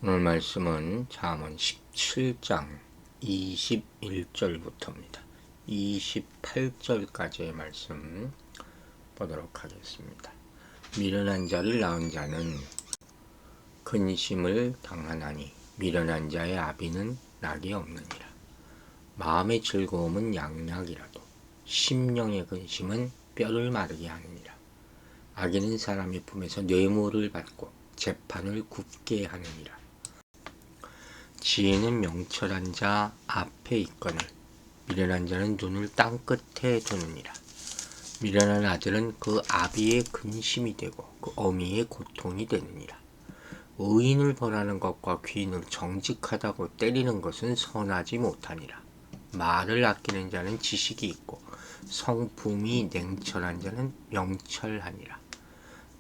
오늘 말씀은 잠언 17장 21절부터입니다. 28절까지의 말씀 보도록 하겠습니다. 미련한 자를 낳은 자는 근심을 당하나니 미련한 자의 아비는 낙이 없느니라. 마음의 즐거움은 양약이라도 심령의 근심은 뼈를 마르게 하느니라. 악인은 사람의 품에서 뇌물을 받고 재판을 굽게 하느니라. 지혜는 명철한 자 앞에 있거늘 미련한 자는 눈을 땅 끝에 두느니라. 미련한 아들은 그 아비의 근심이 되고 그 어미의 고통이 되느니라. 의인을 벌하는 것과 귀인을 정직하다고 때리는 것은 선하지 못하니라. 말을 아끼는 자는 지식이 있고 성품이 냉철한 자는 명철하니라.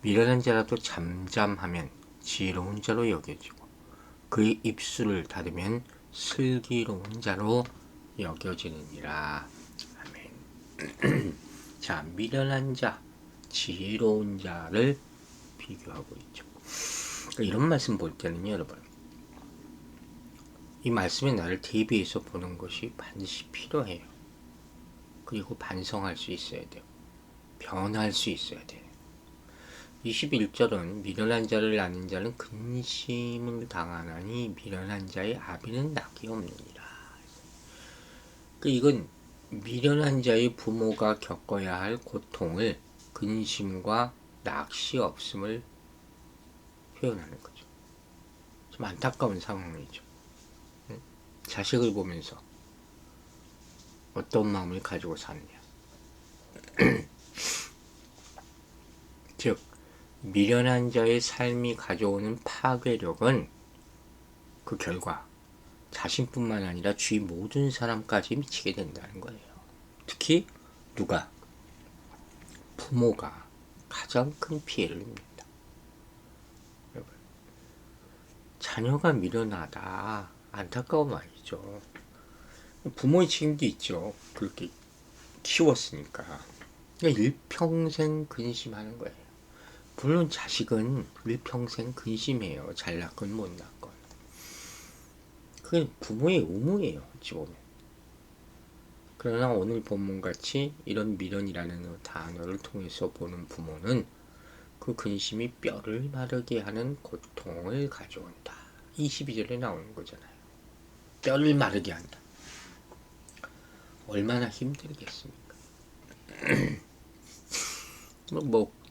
미련한 자라도 잠잠하면 지혜로운 자로 여겨지고 그의 입술을 닫으면 슬기로운 자로 여겨지느니라. 아멘. 자, 미련한 자, 지혜로운 자를 비교하고 있죠. 이런 말씀 볼 때는요, 여러분, 이 말씀의 나를 대비해서 보는 것이 반드시 필요해요. 그리고 반성할 수 있어야 돼요. 변할 수 있어야 돼요. 21절은 미련한 자를 낳는 자는 근심을 당하나니 미련한 자의 아비는 낙이 없느니라. 이건 미련한 자의 부모가 겪어야 할 고통을 근심과 낙시 없음을 표현하는 거죠. 좀 안타까운 상황이죠. 자식을 보면서 어떤 마음을 가지고 사느냐. 즉 미련한 자의 삶이 가져오는 파괴력은 그 결과 자신뿐만 아니라 주위 모든 사람까지 미치게 된다는 거예요. 특히 누가? 부모가 가장 큰 피해를 입니다. 여러분, 자녀가 미련하다 안타까운 말이죠. 부모의 책임도 있죠. 그렇게 키웠으니까. 일평생 근심하는 거예요. 물론 자식은 일평생 근심해요. 잘 낳건 못 낳건. 그게 부모의 의무예요. 어찌 보면. 그러나 오늘 본문같이 이런 미련이라는 단어를 통해서 보는 부모는 그 근심이 뼈를 마르게 하는 고통을 가져온다. 22절에 나오는 거잖아요. 뼈를 마르게 한다. 얼마나 힘들겠습니까?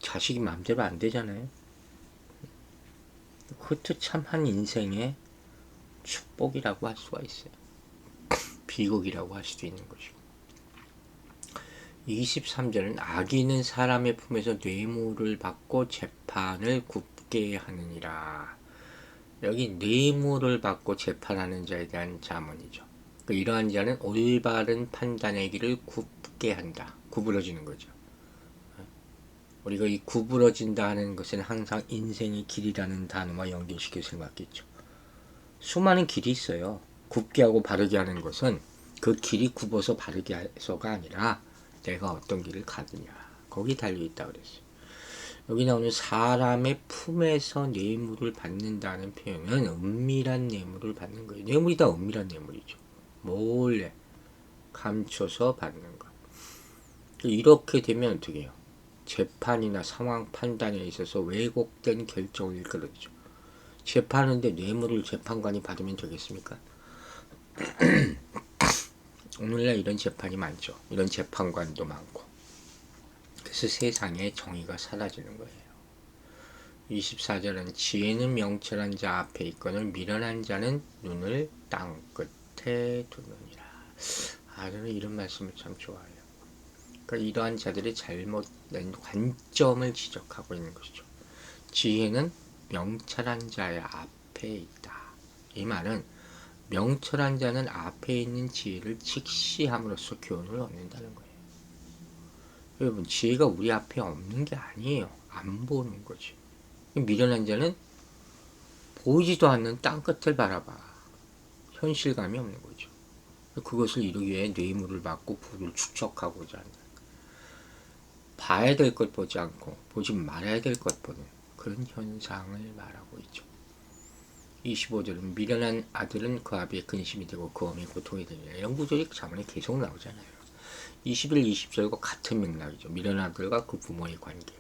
자식이 마음대로 안 되잖아요. 그것도 참 한 인생의 축복이라고 할 수가 있어요. 비극이라고 할 수도 있는 것이고. 23절은 악인은 사람의 품에서 뇌물을 받고 재판을 굽게 하느니라. 여기 뇌물을 받고 재판하는 자에 대한 잠언이죠. 이러한 자는 올바른 판단의 길을 굽게 한다. 구부러지는 거죠. 우리가 이 구부러진다 하는 것은 항상 인생의 길이라는 단어와 연결시켜 생각했죠. 수많은 길이 있어요. 굽게 하고 바르게 하는 것은 그 길이 굽어서 바르게 해서가 아니라 내가 어떤 길을 가느냐 거기 달려있다 그랬어요. 여기 나오는 사람의 품에서 뇌물을 받는다는 표현은 은밀한 뇌물을 받는 거예요. 뇌물이 다 은밀한 뇌물이죠. 몰래 감춰서 받는 것. 이렇게 되면 어떻게 해요? 재판이나 상황 판단에 있어서 왜곡된 결정을 이끌어내죠. 재판하는데 뇌물을 재판관이 받으면 되겠습니까? 오늘날 이런 재판이 많죠. 이런 재판관도 많고. 그래서 세상에 정의가 사라지는 거예요. 24절은 지혜는 명철한 자 앞에 있거늘 미련한 자는 눈을 땅 끝에 두느니라. 저는 이런 말씀을 참 좋아해요. 그러니까 이러한 자들의 잘못된 관점을 지적하고 있는 것이죠. 지혜는 명철한 자의 앞에 있다. 이 말은 명철한 자는 앞에 있는 지혜를 직시함으로써 교훈을 얻는다는 거예요. 여러분, 지혜가 우리 앞에 없는 게 아니에요. 안 보는 거지. 미련한 자는 보이지도 않는 땅끝을 바라봐. 현실감이 없는 거죠. 그것을 이루기 위해 뇌물을 받고 부를 축적하고자 한다. 봐야 될 것 보지 않고 보지 말아야 될 것 보는 그런 현상을 말하고 있죠. 25절은 미련한 아들은 그 아비의 근심이 되고 그 어미의 고통이 되니라. 영구적인 자문에 계속 나오잖아요. 21, 20절과 같은 맥락이죠. 미련한 아들과 그 부모의 관계.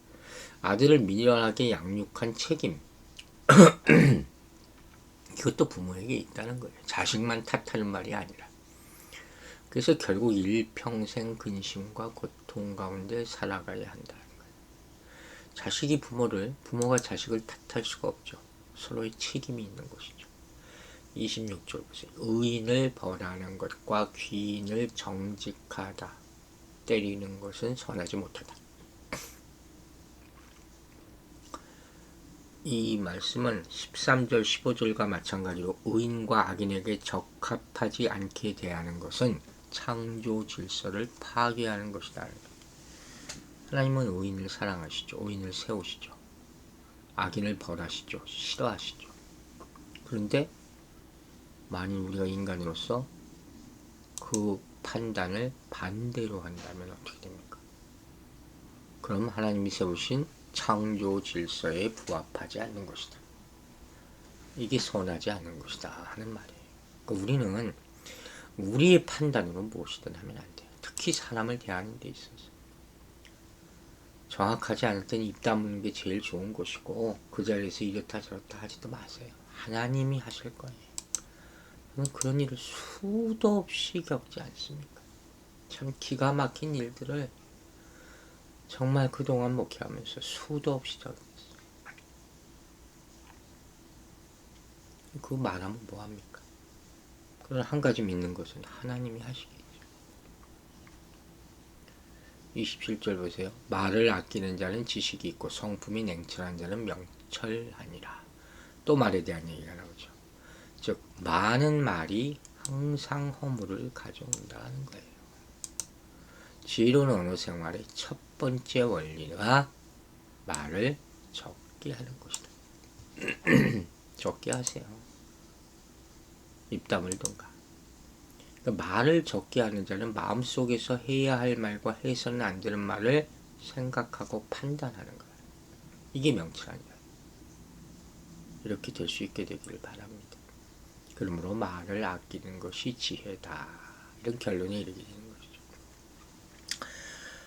아들을 미련하게 양육한 책임. 이것도 부모에게 있다는 거예요. 자식만 탓하는 말이 아니라. 그래서 결국 일평생 근심과 고통 가운데 살아가야 한다는 거예요. 자식이 부모가 자식을 탓할 수가 없죠. 서로의 책임이 있는 것이죠. 26절 보세요. 의인을 벌하는 것과 귀인을 정직하다. 때리는 것은 선하지 못하다. 이 말씀은 13절, 15절과 마찬가지로 의인과 악인에게 적합하지 않게 대하는 것은 창조 질서를 파괴하는 것이다. 하나님은 의인을 사랑하시죠. 의인을 세우시죠. 악인을 벌하시죠. 싫어하시죠. 그런데 만일 우리가 인간으로서 그 판단을 반대로 한다면 어떻게 됩니까? 그럼 하나님이 세우신 창조 질서에 부합하지 않는 것이다. 이게 선하지 않은 것이다 하는 말이에요. 그러니까 우리는 우리의 판단으로 무엇이든 하면 안 돼요. 특히 사람을 대하는 데 있어서. 정확하지 않을 때는 입 다무는 게 제일 좋은 것이고 그 자리에서 이렇다 저렇다 하지도 마세요. 하나님이 하실 거예요. 그런 일을 수도 없이 겪지 않습니까? 참 기가 막힌 일들을 정말 그동안 목회하면서 수도 없이 겪었어요. 그거 말하면 뭐합니까? 그러나 한 가지 믿는 것은 하나님이 하시겠죠. 27절 보세요. 말을 아끼는 자는 지식이 있고 성품이 냉철한 자는 명철하니라. 또 말에 대한 얘기가 나오죠. 즉 많은 말이 항상 허물을 가져온다는 거예요. 지혜로운 언어 생활의 첫 번째 원리가 말을 적게 하는 것이다. 적게 하세요. 입 다물던가. 그러니까 말을 적게 하는 자는 마음속에서 해야 할 말과 해서는 안 되는 말을 생각하고 판단하는 거예요. 이게 명철한 자예요. 이렇게 될 수 있게 되기를 바랍니다. 그러므로 말을 아끼는 것이 지혜다. 이런 결론에 이르게 되는 것이죠.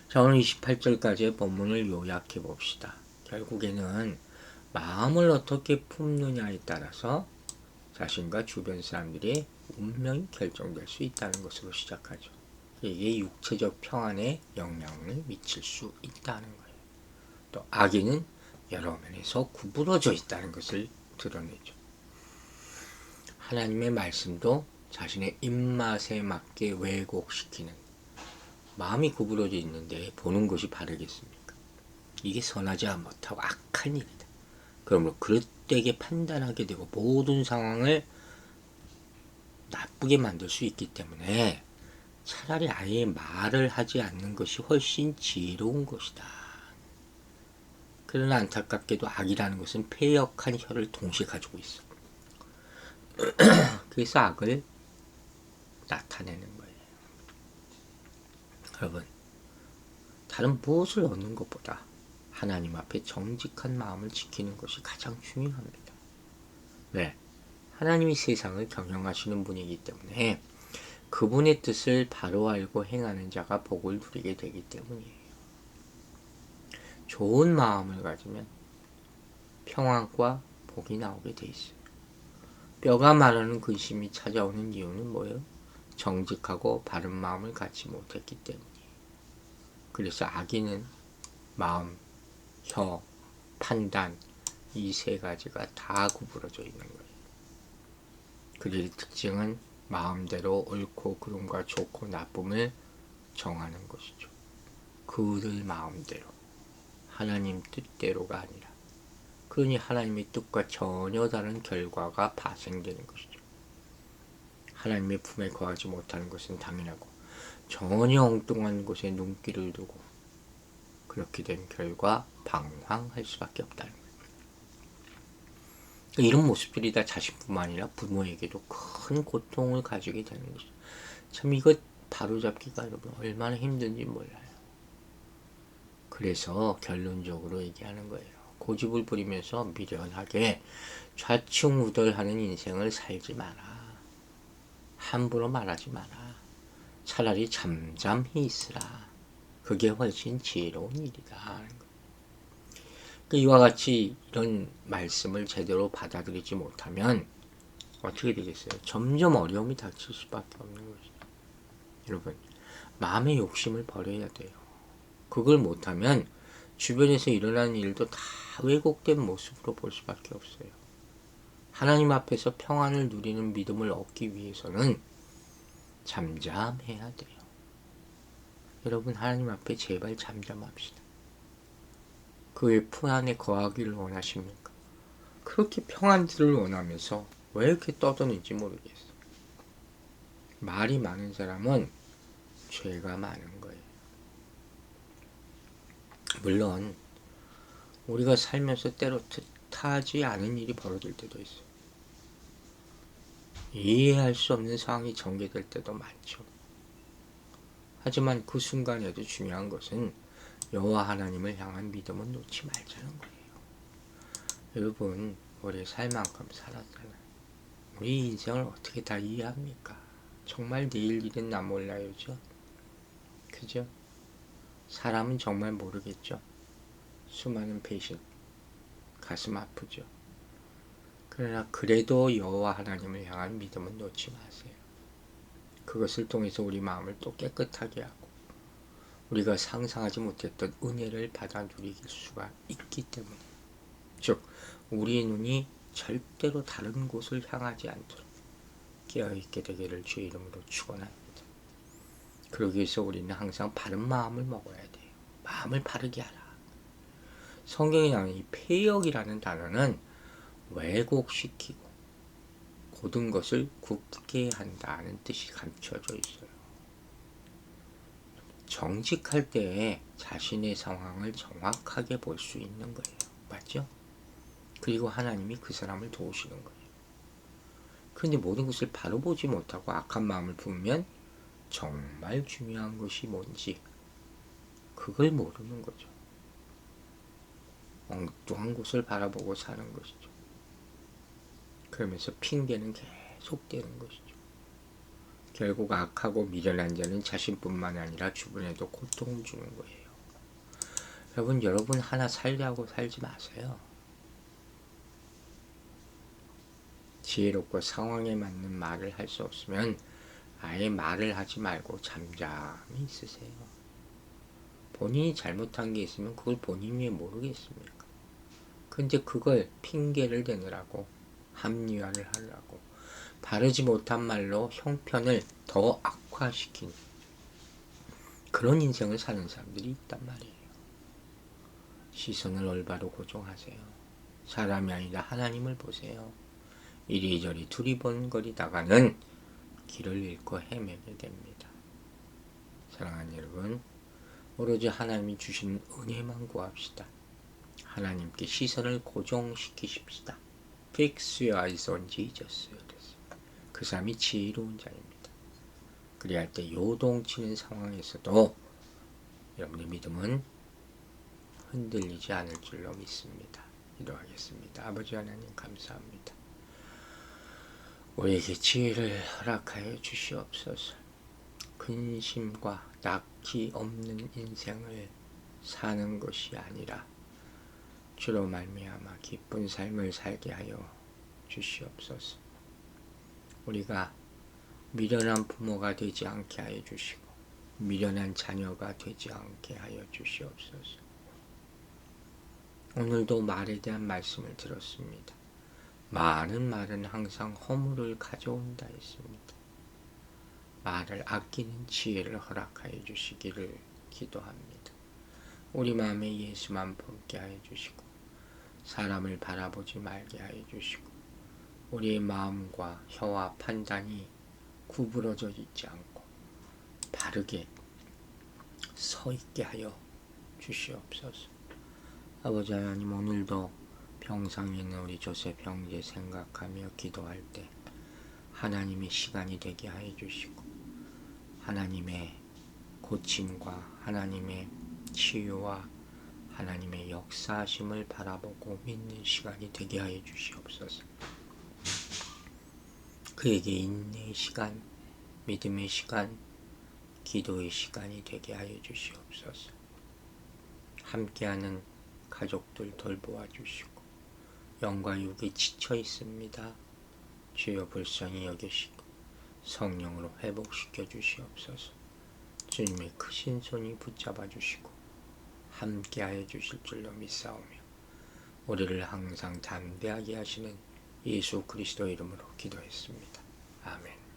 자, 오늘 28절까지의 본문을 요약해 봅시다. 결국에는 마음을 어떻게 품느냐에 따라서 자신과 주변 사람들의 운명이 결정될 수 있다는 것으로 시작하죠. 이게 육체적 평안에 영향을 미칠 수 있다는 거예요. 또 악인은 여러 면에서 구부러져 있다는 것을 드러내죠. 하나님의 말씀도 자신의 입맛에 맞게 왜곡시키는, 마음이 구부러져 있는데 보는 것이 바르겠습니까? 이게 선하지 못하고 악한 일이다. 그러므로 그릇되게 판단하게 되고 모든 상황을 나쁘게 만들 수 있기 때문에 차라리 아예 말을 하지 않는 것이 훨씬 지혜로운 것이다. 그러나 안타깝게도 악이라는 것은 패역한 혀를 동시에 가지고 있어. 그래서 악을 나타내는 거예요. 여러분, 다른 무엇을 얻는 것보다 하나님 앞에 정직한 마음을 지키는 것이 가장 중요합니다. 왜? 하나님이 세상을 경영하시는 분이기 때문에 그분의 뜻을 바로 알고 행하는 자가 복을 누리게 되기 때문이에요. 좋은 마음을 가지면 평안과 복이 나오게 돼 있어요. 뼈가 마르는 근심이 찾아오는 이유는 뭐예요? 정직하고 바른 마음을 갖지 못했기 때문이에요. 그래서 악인은 마음, 혀, 판단, 이 세 가지가 다 구부러져 있는 거예요. 그들의 특징은 마음대로 옳고 그름과 좋고 나쁨을 정하는 것이죠. 그들 마음대로, 하나님 뜻대로가 아니라, 그러니 하나님의 뜻과 전혀 다른 결과가 발생되는 것이죠. 하나님의 품에 거하지 못하는 것은 당연하고 전혀 엉뚱한 곳에 눈길을 두고 그렇게 된 결과 방황할 수밖에 없다는 거예요. 이런 모습들이 다 자식뿐만 아니라 부모에게도 큰 고통을 가지게 되는 것이죠. 참 이거 바로잡기가 여러분 얼마나 힘든지 몰라요. 그래서 결론적으로 얘기하는 거예요. 고집을 부리면서 미련하게 좌충우돌하는 인생을 살지 마라. 함부로 말하지 마라. 차라리 잠잠히 있으라. 그게 훨씬 지혜로운 일이다. 이와 같이 이런 말씀을 제대로 받아들이지 못하면 어떻게 되겠어요? 점점 어려움이 닥칠 수밖에 없는 것이죠. 여러분, 마음의 욕심을 버려야 돼요. 그걸 못하면 주변에서 일어나는 일도 다 왜곡된 모습으로 볼 수밖에 없어요. 하나님 앞에서 평안을 누리는 믿음을 얻기 위해서는 잠잠해야 돼요. 여러분, 하나님 앞에 제발 잠잠합시다. 그의 품 안에 거하기를 원하십니까? 그렇게 평안들을 원하면서 왜 이렇게 떠드는지 모르겠어요. 말이 많은 사람은 죄가 많은 거예요. 물론 우리가 살면서 때로 뜻하지 않은 일이 벌어질 때도 있어요. 이해할 수 없는 상황이 전개될 때도 많죠. 하지만 그 순간에도 중요한 것은 여호와 하나님을 향한 믿음은 놓지 말자는 거예요. 여러분, 우리 살 만큼 살았잖아요. 우리 인생을 어떻게 다 이해합니까? 정말 내일 일은 나 몰라요죠. 그죠? 사람은 정말 모르겠죠. 수많은 배신, 가슴 아프죠. 그러나 그래도 여호와 하나님을 향한 믿음은 놓지 마세요. 그것을 통해서 우리 마음을 또 깨끗하게 하고 우리가 상상하지 못했던 은혜를 받아 누릴 수가 있기 때문에, 즉 우리의 눈이 절대로 다른 곳을 향하지 않도록 깨어있게 되기를 주의 이름으로 축원합니다. 그러기 위해서 우리는 항상 바른 마음을 먹어야 돼요. 마음을 바르게 하라. 성경에 나오는 이 폐역이라는 단어는 왜곡시키고 고든 것을 굽게 한다는 뜻이 감춰져 있어요. 정직할 때에 자신의 상황을 정확하게 볼 수 있는 거예요. 맞죠? 그리고 하나님이 그 사람을 도우시는 거예요. 그런데 모든 것을 바로 보지 못하고 악한 마음을 품으면 정말 중요한 것이 뭔지 그걸 모르는 거죠. 엉뚱한 곳을 바라보고 사는 것이죠. 그러면서 핑계는 계속되는 것이죠. 결국 악하고 미련한 자는 자신뿐만 아니라 주변에도 고통을 주는 거예요. 여러분 하나 살려고 살지 마세요. 지혜롭고 상황에 맞는 말을 할 수 없으면 아예 말을 하지 말고 잠잠히 있으세요. 본인이 잘못한 게 있으면 그걸 본인이 왜 모르겠습니까? 근데 그걸 핑계를 대느라고 합리화를 하려고 바르지 못한 말로 형편을 더 악화시킨 그런 인생을 사는 사람들이 있단 말이에요. 시선을 올바로 고정하세요. 사람이 아니라 하나님을 보세요. 이리저리 두리번거리다가는 길을 잃고 헤매게 됩니다. 사랑하는 여러분, 오로지 하나님이 주신 은혜만 구합시다. 하나님께 시선을 고정시키십시다. Fix your eyes on Jesus. 그 사람이 지혜로운 자입니다. 그래야 할 때 요동치는 상황에서도 여러분의 믿음은 흔들리지 않을 줄로 믿습니다. 기도하겠습니다. 아버지 하나님 감사합니다. 우리에게 지혜를 허락하여 주시옵소서. 근심과 낙기 없는 인생을 사는 것이 아니라 주로 말미암아 기쁜 삶을 살게 하여 주시옵소서. 우리가 미련한 부모가 되지 않게 하여 주시고 미련한 자녀가 되지 않게 하여 주시옵소서. 오늘도 말에 대한 말씀을 들었습니다. 많은 말은 항상 허물을 가져온다 했습니다. 말을 아끼는 지혜를 허락하여 주시기를 기도합니다. 우리 마음에 예수만 품게 하여 주시고 사람을 바라보지 말게 하여 주시고 우리의 마음과 혀와 판단이 구부러져 있지 않고 바르게 서 있게 하여 주시옵소서. 아버지 하나님, 오늘도 병상에 있는 우리 조셉 형제 생각하며 기도할 때 하나님의 시간이 되게 하여 주시고 하나님의 고침과 하나님의 치유와 하나님의 역사하심을 바라보고 믿는 시간이 되게 하여 주시옵소서. 그에게 인내의 시간, 믿음의 시간, 기도의 시간이 되게 하여 주시옵소서. 함께하는 가족들 돌보아 주시고 영과 육이 지쳐 있습니다. 주여 불쌍히 여기시고 성령으로 회복시켜 주시옵소서. 주님의 크신 손이 붙잡아 주시고 함께하여 주실 줄로 믿사오며 우리를 항상 담대하게 하시는 예수 그리스도 이름으로 기도했습니다. 아멘.